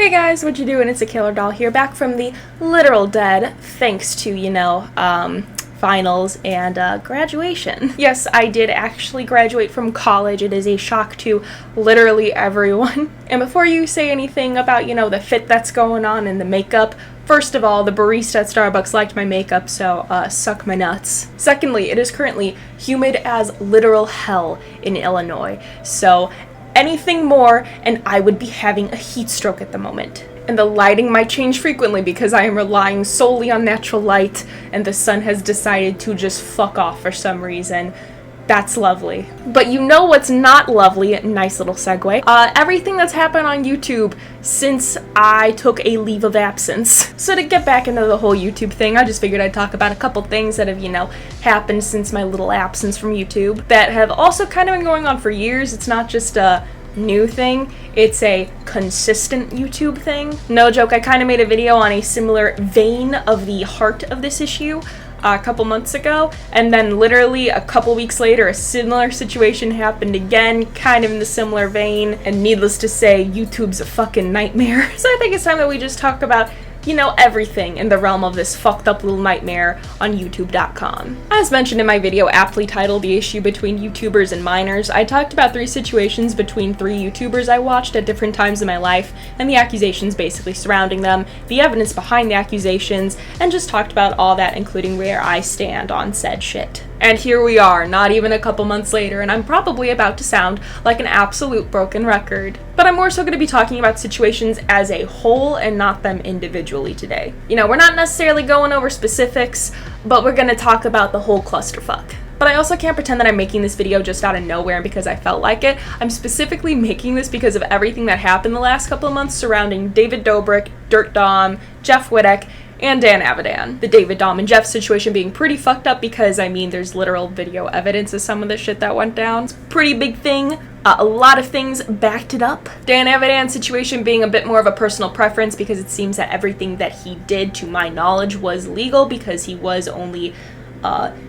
Hey guys, what you doing? It's TheKillerDoll here, back from the literal dead, thanks to, finals and graduation. Yes, I did actually graduate from college. It is a shock to literally everyone. And before you say anything about, the fit that's going on and the makeup, first of all, the barista at Starbucks liked my makeup, so suck my nuts. Secondly, it is currently humid as literal hell in Illinois, so anything more and I would be having a heat stroke at the moment. And the lighting might change frequently because I am relying solely on natural light and the sun has decided to just fuck off for some reason. That's lovely. But you know what's not lovely? Nice little segue. Everything that's happened on YouTube since I took a leave of absence. So to get back into the whole YouTube thing, I just figured I'd talk about a couple things that have, happened since my little absence from YouTube that have also kind of been going on for years. It's not just a new thing, it's a consistent YouTube thing. No joke, I kind of made a video on a similar vein of the heart of this issue a couple months ago, and then literally a couple weeks later a similar situation happened again, kind of in the similar vein, and needless to say, YouTube's a fucking nightmare. So I think it's time that we just talk about everything in the realm of this fucked up little nightmare on youtube.com. As mentioned in my video aptly titled The Issue Between YouTubers and Minors, I talked about 3 situations between 3 YouTubers I watched at different times in my life, and the accusations basically surrounding them, the evidence behind the accusations, and just talked about all that, including where I stand on said shit. And here we are, not even a couple months later, and I'm probably about to sound like an absolute broken record. But I'm more so going to be talking about situations as a whole and not them individually today. We're not necessarily going over specifics, but we're going to talk about the whole clusterfuck. But I also can't pretend that I'm making this video just out of nowhere because I felt like it. I'm specifically making this because of everything that happened the last couple of months surrounding David Dobrik, Dirt Dom, Jeff Wittek, and Dan Avidan. The David, Dom, and Jeff situation being pretty fucked up because, there's literal video evidence of some of the shit that went down. It's a pretty big thing. A lot of things backed it up. Dan Avidan's situation being a bit more of a personal preference because it seems that everything that he did, to my knowledge, was legal because he was only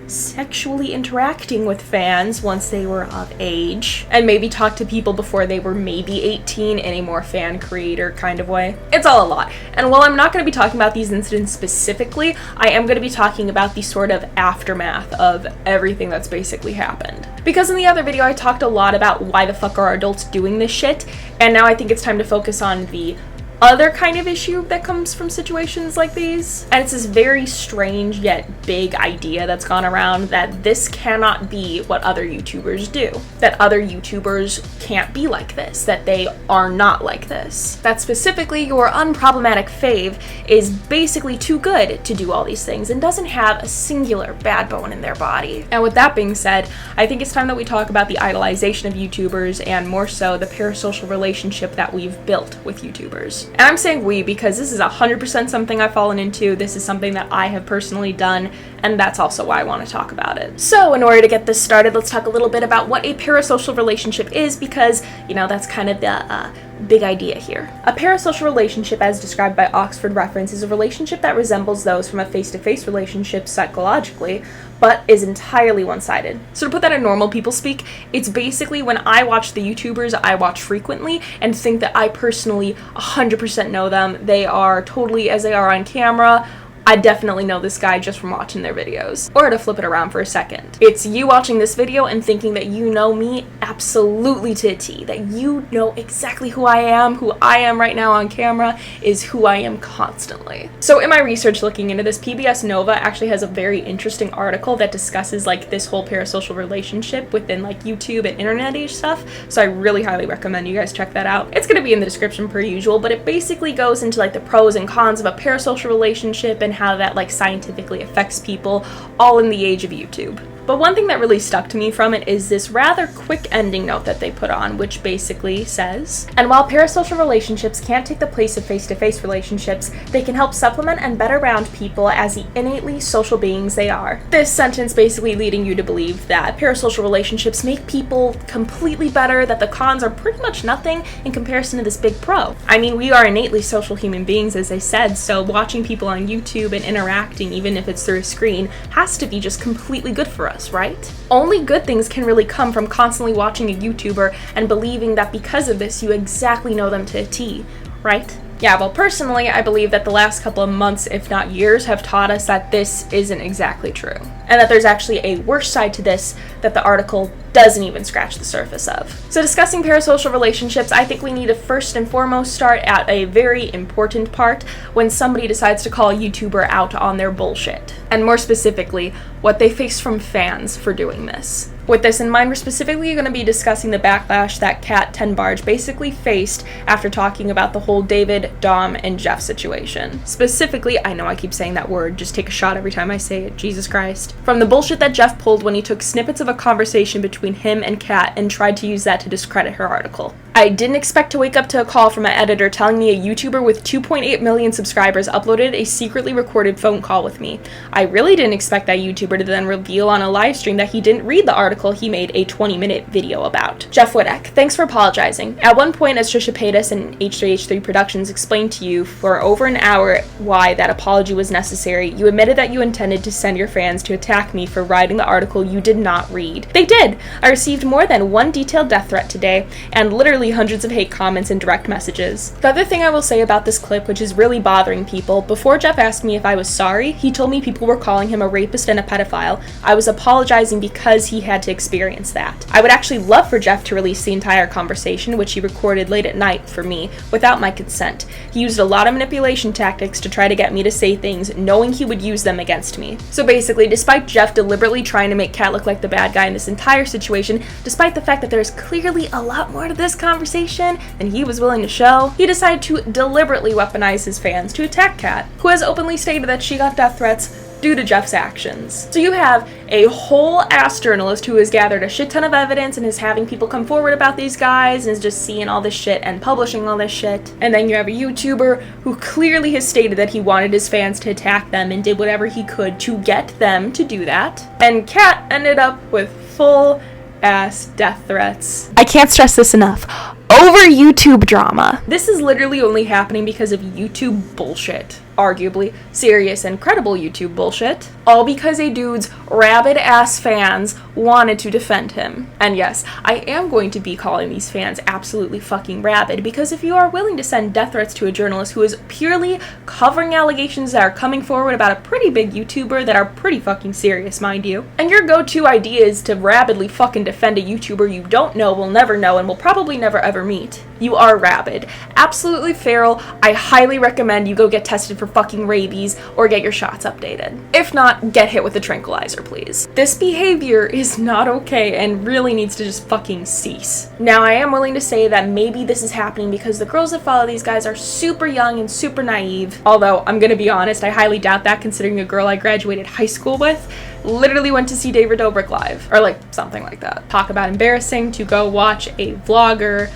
sexually interacting with fans once they were of age, and maybe talk to people before they were maybe 18 in a more fan creator kind of way. It's all a lot. And while I'm not going to be talking about these incidents specifically, I am going to be talking about the sort of aftermath of everything that's basically happened. Because in the other video I talked a lot about why the fuck are adults doing this shit, and now I think it's time to focus on the other kind of issue that comes from situations like these. And it's this very strange yet big idea that's gone around that this cannot be what other YouTubers do. That other YouTubers can't be like this. That they are not like this. That specifically your unproblematic fave is basically too good to do all these things and doesn't have a singular bad bone in their body. And with that being said, I think it's time that we talk about the idolization of YouTubers and more so the parasocial relationship that we've built with YouTubers. And I'm saying we because this is 100% something I've fallen into. This is something that I have personally done, and that's also why I want to talk about it. So in order to get this started, let's talk a little bit about what a parasocial relationship is because, that's kind of the big idea here. A parasocial relationship, as described by Oxford Reference, is a relationship that resembles those from a face-to-face relationship psychologically, but is entirely one-sided. So to put that in normal people speak, it's basically when I watch the YouTubers I watch frequently and think that I personally 100% know them. They are totally as they are on camera. I definitely know this guy just from watching their videos. Or to flip it around for a second, it's you watching this video and thinking that you know me absolutely to a T, that you know exactly who I am right now on camera is who I am constantly. So in my research looking into this, PBS Nova actually has a very interesting article that discusses this whole parasocial relationship within YouTube and internet age stuff, so I really highly recommend you guys check that out. It's going to be in the description per usual, but it basically goes into the pros and cons of a parasocial relationship and how that scientifically affects people all in the age of YouTube. But one thing that really stuck to me from it is this rather quick ending note that they put on, which basically says, and while parasocial relationships can't take the place of face-to-face relationships, they can help supplement and better round people as the innately social beings they are. This sentence basically leading you to believe that parasocial relationships make people completely better, that the cons are pretty much nothing in comparison to this big pro. We are innately social human beings, as they said, so watching people on YouTube and interacting, even if it's through a screen, has to be just completely good for us. Right? Only good things can really come from constantly watching a YouTuber and believing that because of this you exactly know them to a T, right? Yeah, well, personally, I believe that the last couple of months, if not years, have taught us that this isn't exactly true. And that there's actually a worse side to this that the article doesn't even scratch the surface of. So discussing parasocial relationships, I think we need to first and foremost start at a very important part when somebody decides to call a YouTuber out on their bullshit. And more specifically, what they face from fans for doing this. With this in mind, we're specifically going to be discussing the backlash that Kat Tenbarge basically faced after talking about the whole David, Dom, and Jeff situation. Specifically, I know I keep saying that word, just take a shot every time I say it, Jesus Christ. From the bullshit that Jeff pulled when he took snippets of a conversation between him and Kat and tried to use that to discredit her article. I didn't expect to wake up to a call from an editor telling me a YouTuber with 2.8 million subscribers uploaded a secretly recorded phone call with me. I really didn't expect that YouTuber to then reveal on a live stream that he didn't read the article he made a 20-minute video about. Jeff Wittek, thanks for apologizing. At one point, as Trisha Paytas and H3H3 Productions explained to you for over an hour why that apology was necessary, you admitted that you intended to send your fans to attack me for writing the article you did not read. They did! I received more than one detailed death threat today, and literally hundreds of hate comments and direct messages. The other thing I will say about this clip, which is really bothering people, before Jeff asked me if I was sorry, he told me people were calling him a rapist and a pedophile. I was apologizing because he had to experience that. I would actually love for Jeff to release the entire conversation, which he recorded late at night for me, without my consent. He used a lot of manipulation tactics to try to get me to say things, knowing he would use them against me. So basically, despite Jeff deliberately trying to make Kat look like the bad guy in this entire situation, despite the fact that there's clearly a lot more to this conversation than he was willing to show, he decided to deliberately weaponize his fans to attack Kat, who has openly stated that she got death threats due to Jeff's actions. So you have a whole ass journalist who has gathered a shit ton of evidence and is having people come forward about these guys and is just seeing all this shit and publishing all this shit. And then you have a YouTuber who clearly has stated that he wanted his fans to attack them and did whatever he could to get them to do that. And Kat ended up with full ass death threats. I can't stress this enough. Over YouTube drama. This is literally only happening because of YouTube bullshit. Arguably serious and credible YouTube bullshit. All because a dude's rabid ass fans wanted to defend him. And yes, I am going to be calling these fans absolutely fucking rabid, because if you are willing to send death threats to a journalist who is purely covering allegations that are coming forward about a pretty big YouTuber that are pretty fucking serious, mind you, and your go-to idea is to rabidly fucking defend a YouTuber you don't know, will never know, and will probably never ever meet, you are rabid. Absolutely feral. I highly recommend you go get tested for fucking rabies or get your shots updated. If not, get hit with a tranquilizer, please. This behavior is not okay and really needs to just fucking cease. Now, I am willing to say that maybe this is happening because the girls that follow these guys are super young and super naive. Although, I'm gonna be honest, I highly doubt that, considering a girl I graduated high school with literally went to see David Dobrik live. Or like, something like that. Talk about embarrassing to go watch a vlogger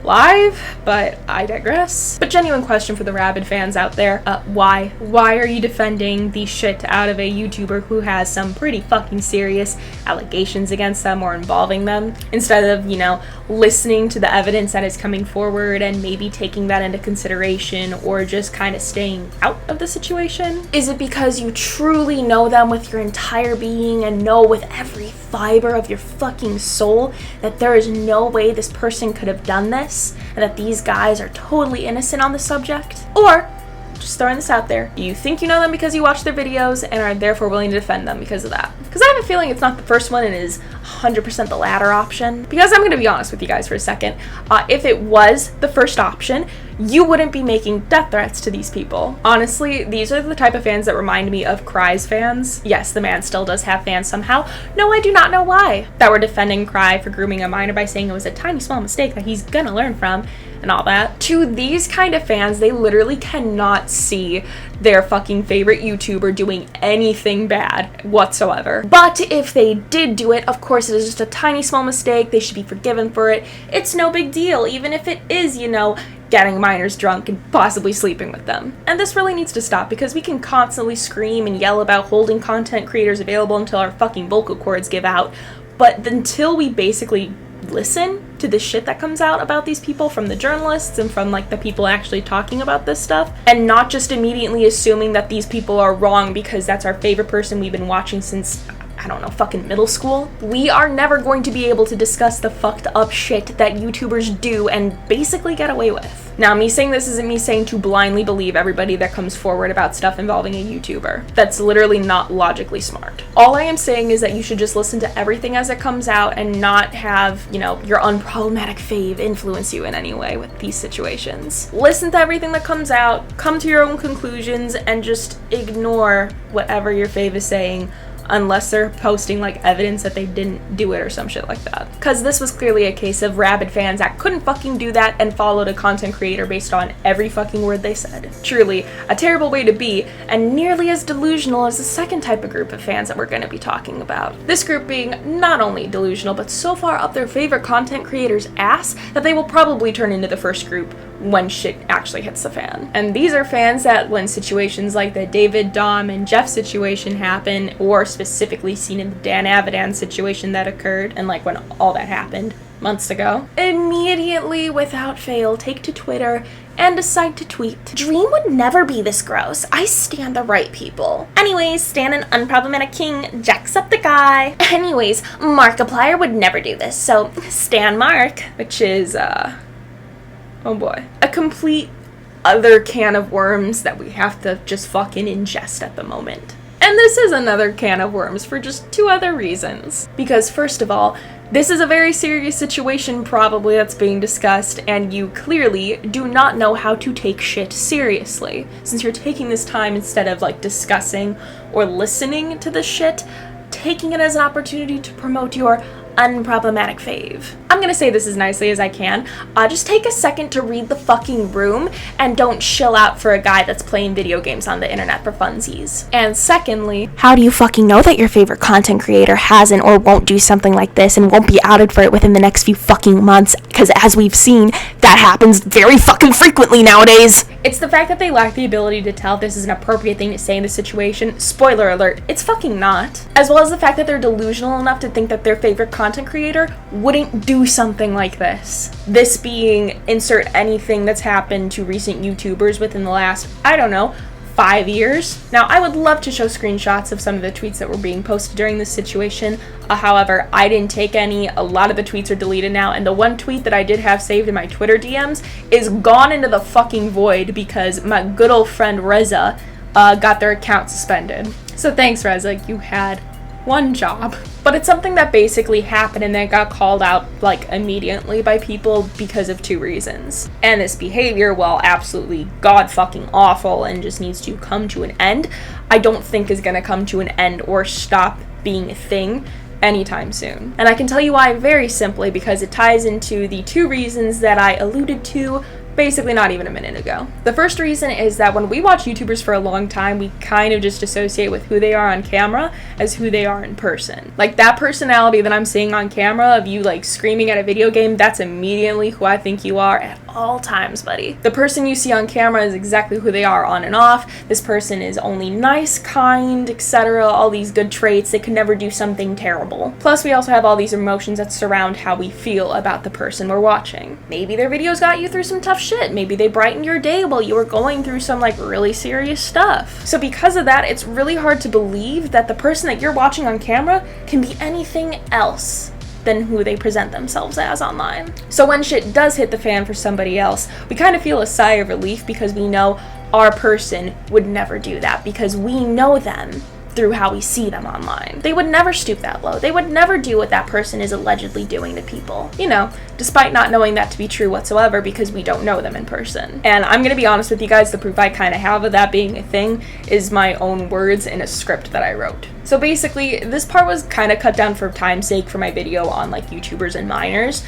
live, but I digress. But genuine question for the rabid fans out there, why? Why are you defending the shit out of a YouTuber who has some pretty fucking serious allegations against them or involving them, instead of, you know, listening to the evidence that is coming forward and maybe taking that into consideration or just kind of staying out of the situation? Is it because you truly know them with your entire being and know with every fiber of your fucking soul that there is no way this person could have done this? And that these guys are totally innocent on the subject? Or, just throwing this out there, do you think you know them because you watch their videos and are therefore willing to defend them because of that? Because I have a feeling it's not the first one and is 100% the latter option. Because I'm going to be honest with you guys for a second, if it was the first option, you wouldn't be making death threats to these people. Honestly, these are the type of fans that remind me of Cry's fans. Yes, the man still does have fans somehow. No, I do not know why. That were defending Cry for grooming a minor by saying it was a tiny small mistake that he's gonna learn from and all that. To these kind of fans, they literally cannot see their fucking favorite YouTuber doing anything bad whatsoever. But if they did do it, of course it is just a tiny small mistake. They should be forgiven for it. It's no big deal, even if it is, you know, getting minors drunk and possibly sleeping with them. And this really needs to stop, because we can constantly scream and yell about holding content creators available until our fucking vocal cords give out, but until we basically listen to the shit that comes out about these people from the journalists and from like the people actually talking about this stuff, and not just immediately assuming that these people are wrong because that's our favorite person we've been watching since, I don't know, fucking middle school, we are never going to be able to discuss the fucked up shit that YouTubers do and basically get away with. Now, me saying this isn't me saying to blindly believe everybody that comes forward about stuff involving a YouTuber. That's literally not logically smart. All I am saying is that you should just listen to everything as it comes out and not have, you know, your unproblematic fave influence you in any way with these situations. Listen to everything that comes out, come to your own conclusions, and just ignore whatever your fave is saying, unless they're posting like evidence that they didn't do it or some shit like that. Cause this was clearly a case of rabid fans that couldn't fucking do that and followed a content creator based on every fucking word they said. Truly a terrible way to be, and nearly as delusional as the second type of group of fans that we're going to be talking about. This group being not only delusional, but so far up their favorite content creator's ass that they will probably turn into the first group when shit actually hits the fan. And these are fans that when situations like the David, Dom, and Jeff situation happen, or specifically seen in the Dan Avidan situation that occurred, and like when all that happened months ago, immediately without fail take to Twitter and decide to tweet, "Dream would never be this gross. I stan the right people. Anyways, stan an unproblematic king jacks up the guy. Anyways, Markiplier would never do this, so stan Mark," which is oh boy, a complete other can of worms that we have to just fucking ingest at the moment. And this is another can of worms for just two other reasons. Because first of all, this is a very serious situation probably that's being discussed, and you clearly do not know how to take shit seriously. Since you're taking this time instead of like discussing or listening to the shit, taking it as an opportunity to promote your unproblematic fave. I'm gonna say this as nicely as I can. Just take a second to read the fucking room and don't chill out for a guy that's playing video games on the internet for funsies. And secondly, how do you fucking know that your favorite content creator hasn't or won't do something like this and won't be outed for it within the next few fucking months? Because as we've seen, that happens very fucking frequently nowadays. It's the fact that they lack the ability to tell if this is an appropriate thing to say in the situation. Spoiler alert, it's fucking not. As well as the fact that they're delusional enough to think that their favorite content creator wouldn't do something like this. This being insert anything that's happened to recent YouTubers within the last, I don't know, 5 years. Now, I would love to show screenshots of some of the tweets that were being posted during this situation. However, I didn't take any. A lot of the tweets are deleted now, and the one tweet that I did have saved in my Twitter DMs is gone into the fucking void because my good old friend Reza got their account suspended. So thanks, Reza. You had one job. But it's something that basically happened and then got called out like immediately by people because of two reasons. And this behavior, while absolutely god fucking awful and just needs to come to an end, I don't think is gonna come to an end or stop being a thing anytime soon. And I can tell you why very simply, because it ties into the two reasons that I alluded to basically not even a minute ago. The first reason is that when we watch YouTubers for a long time, we kind of just associate with who they are on camera as who they are in person. Like that personality that I'm seeing on camera of you like screaming at a video game, that's immediately who I think you are at all times, buddy. The person you see on camera is exactly who they are on and off. This person is only nice, kind, etc. All these good traits. They could never do something terrible. Plus, we also have all these emotions that surround how we feel about the person we're watching. Maybe their videos got you through some tough shit. Maybe they brightened your day while you were going through some like really serious stuff. So because of that, it's really hard to believe that the person that you're watching on camera can be anything else than who they present themselves as online. So when shit does hit the fan for somebody else, we kind of feel a sigh of relief because we know our person would never do that, because we know them through how we see them online. They would never stoop that low. They would never do what that person is allegedly doing to people. You know, despite not knowing that to be true whatsoever because we don't know them in person. And I'm gonna be honest with you guys, the proof I kind of have of that being a thing is my own words in a script that I wrote. So basically, this part was kind of cut down for time's sake for my video on like YouTubers and minors.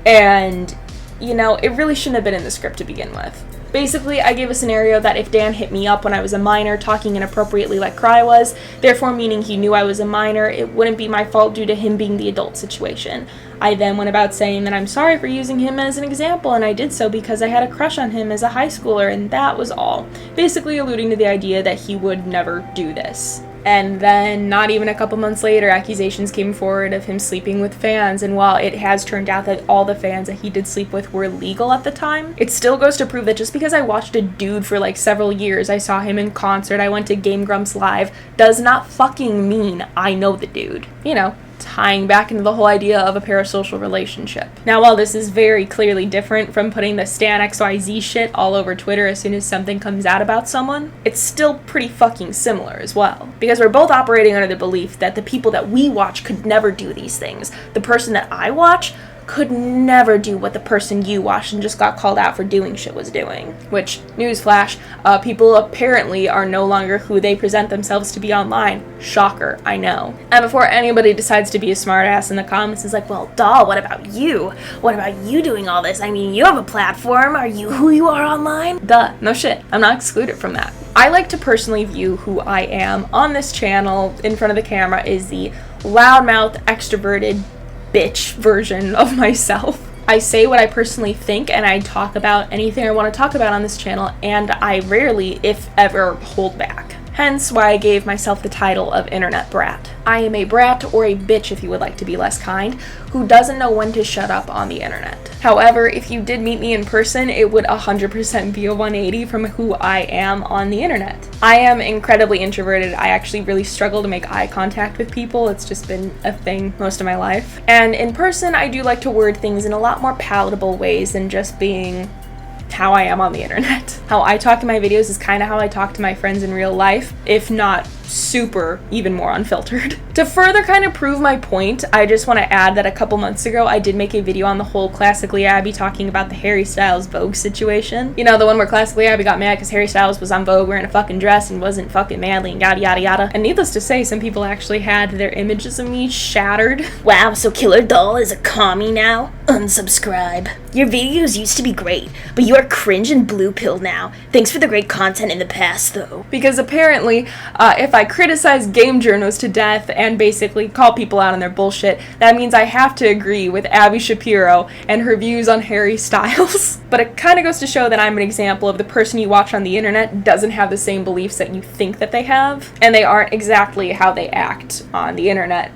And, you know, it really shouldn't have been in the script to begin with. Basically, I gave a scenario that if Dan hit me up when I was a minor talking inappropriately like Cry was, therefore meaning he knew I was a minor, it wouldn't be my fault due to him being the adult situation. I then went about saying that I'm sorry for using him as an example, and I did so because I had a crush on him as a high schooler, and that was all. Basically alluding to the idea that he would never do this. And then, not even a couple months later, accusations came forward of him sleeping with fans, and while it has turned out that all the fans that he did sleep with were legal at the time, it still goes to prove that just because I watched a dude for like several years, I saw him in concert, I went to Game Grumps Live, does not fucking mean I know the dude. You know, tying back into the whole idea of a parasocial relationship. Now, while this is very clearly different from putting the Stan XYZ shit all over Twitter as soon as something comes out about someone, it's still pretty fucking similar as well. Because we're both operating under the belief that the people that we watch could never do these things. The person that I watch could never do what the person you watched and just got called out for doing shit was doing. Which, newsflash, people apparently are no longer who they present themselves to be online. Shocker, I know. And before anybody decides to be a smartass in the comments is like, well, doll, what about you? What about you doing all this? I mean, you have a platform. Are you who you are online? Duh, no shit. I'm not excluded from that. I like to personally view who I am on this channel in front of the camera is the loudmouth, extroverted, bitch version of myself. I say what I personally think and I talk about anything I want to talk about on this channel, and I rarely, if ever, hold back. Hence why I gave myself the title of Internet Brat. I am a brat, or a bitch if you would like to be less kind, who doesn't know when to shut up on the internet. However, if you did meet me in person, it would 100% be a 180 from who I am on the internet. I am incredibly introverted. I actually really struggle to make eye contact with people. It's just been a thing most of my life. And in person, I do like to word things in a lot more palatable ways than just being how I am on the internet. How I talk in my videos is kind of how I talk to my friends in real life, if not super even more unfiltered. To further kind of prove my point, I just want to add that a couple months ago I did make a video on the whole Classically Abby talking about the Harry Styles Vogue situation. You know, the one where Classically Abby got mad because Harry Styles was on Vogue wearing a fucking dress and wasn't fucking manly and yada yada yada. And needless to say, some people actually had their images of me shattered. Wow, so TheKillerDoll is a commie now? Unsubscribe. Your videos used to be great, but you are cringe and blue pill now. Thanks for the great content in the past, though. Because apparently, if I criticize game journals to death and basically call people out on their bullshit, that means I have to agree with Abby Shapiro and her views on Harry Styles. But it kind of goes to show that I'm an example of the person you watch on the internet doesn't have the same beliefs that you think that they have, and they aren't exactly how they act on the internet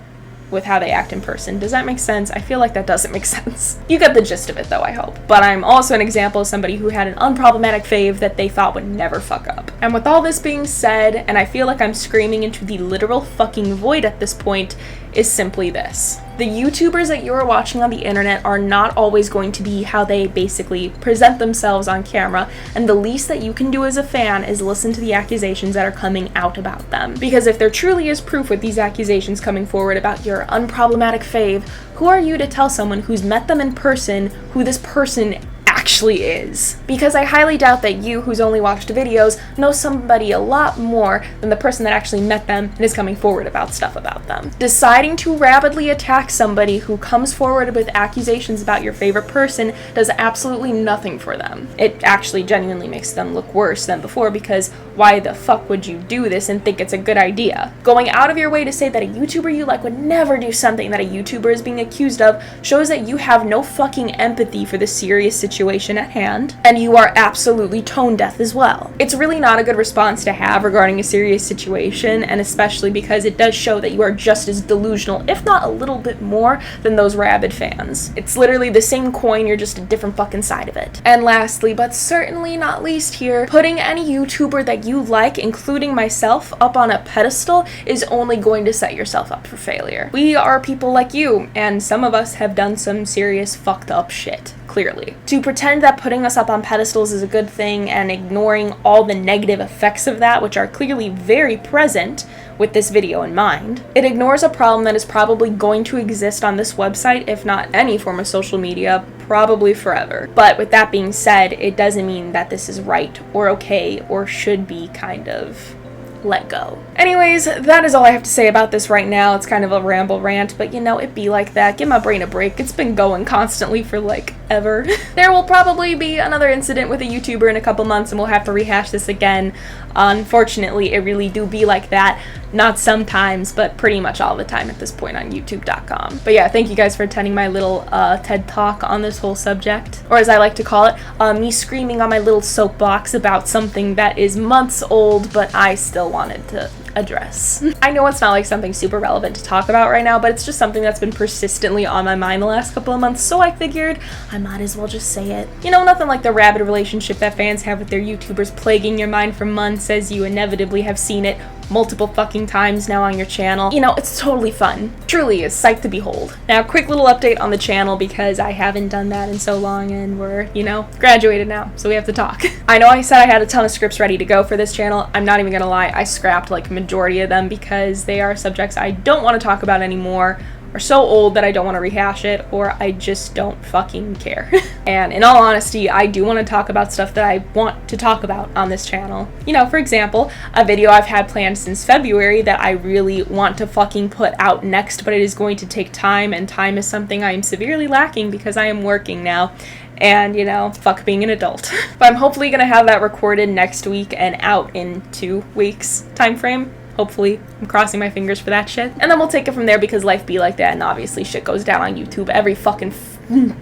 with how they act in person. Does that make sense? I feel like that doesn't make sense. You get the gist of it though, I hope. But I'm also an example of somebody who had an unproblematic fave that they thought would never fuck up. And with all this being said, and I feel like I'm screaming into the literal fucking void at this point, is simply this. The YouTubers that you're watching on the internet are not always going to be how they basically present themselves on camera, and the least that you can do as a fan is listen to the accusations that are coming out about them. Because if there truly is proof with these accusations coming forward about your unproblematic fave, who are you to tell someone who's met them in person who this person actually is? Because I highly doubt that you, who's only watched videos, know somebody a lot more than the person that actually met them and is coming forward about stuff about them. Deciding to rapidly attack somebody who comes forward with accusations about your favorite person does absolutely nothing for them. It actually genuinely makes them look worse than before, because why the fuck would you do this and think it's a good idea? Going out of your way to say that a YouTuber you like would never do something that a YouTuber is being accused of shows that you have no fucking empathy for the serious situation at hand, and you are absolutely tone deaf as well. It's really not a good response to have regarding a serious situation, and especially because it does show that you are just as delusional, if not a little bit more, than those rabid fans. It's literally the same coin, you're just a different fucking side of it. And lastly, but certainly not least here, putting any YouTuber that you like, including myself, up on a pedestal is only going to set yourself up for failure. We are people like you, and some of us have done some serious fucked up shit. Clearly. To pretend that putting us up on pedestals is a good thing and ignoring all the negative effects of that, which are clearly very present with this video in mind, it ignores a problem that is probably going to exist on this website, if not any form of social media, probably forever. But with that being said, it doesn't mean that this is right or okay or should be kind of let go. Anyways, that is all I have to say about this right now. It's kind of a ramble rant, but you know, it be like that. Give my brain a break. It's been going constantly for like ever. There will probably be another incident with a YouTuber in a couple months and we'll have to rehash this again. Unfortunately, it really do be like that. Not sometimes, but pretty much all the time at this point on youtube.com. But yeah, thank you guys for attending my little TED Talk on this whole subject. Or as I like to call it, me screaming on my little soapbox about something that is months old, but I still wanted to address. I know it's not like something super relevant to talk about right now, but it's just something that's been persistently on my mind the last couple of months, so I figured I might as well just say it. You know, nothing like the rabid relationship that fans have with their YouTubers plaguing your mind for months, as you inevitably have seen it multiple fucking times now on your channel. You know, it's totally fun. Truly is sight to behold. Now, quick little update on the channel because I haven't done that in so long and we're, you know, graduated now, so we have to talk. I know I said I had a ton of scripts ready to go for this channel. I'm not even gonna lie, I scrapped like majority of them because they are subjects I don't want to talk about anymore, are so old that I don't want to rehash it, or I just don't fucking care. And in all honesty, I do want to talk about stuff that I want to talk about on this channel. You know, for example, a video I've had planned since February that I really want to fucking put out next, but it is going to take time, and time is something I am severely lacking because I am working now. And, you know, fuck being an adult. But I'm hopefully gonna have that recorded next week and out in 2 weeks time frame. Hopefully. I'm crossing my fingers for that shit. And then we'll take it from there because life be like that, and obviously shit goes down on YouTube every fucking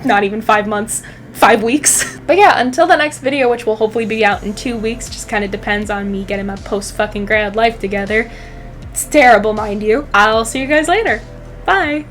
not even 5 months, 5 weeks. But yeah, until the next video, which will hopefully be out in 2 weeks, just kind of depends on me getting my post-fucking grad life together. It's terrible, mind you. I'll see you guys later. Bye.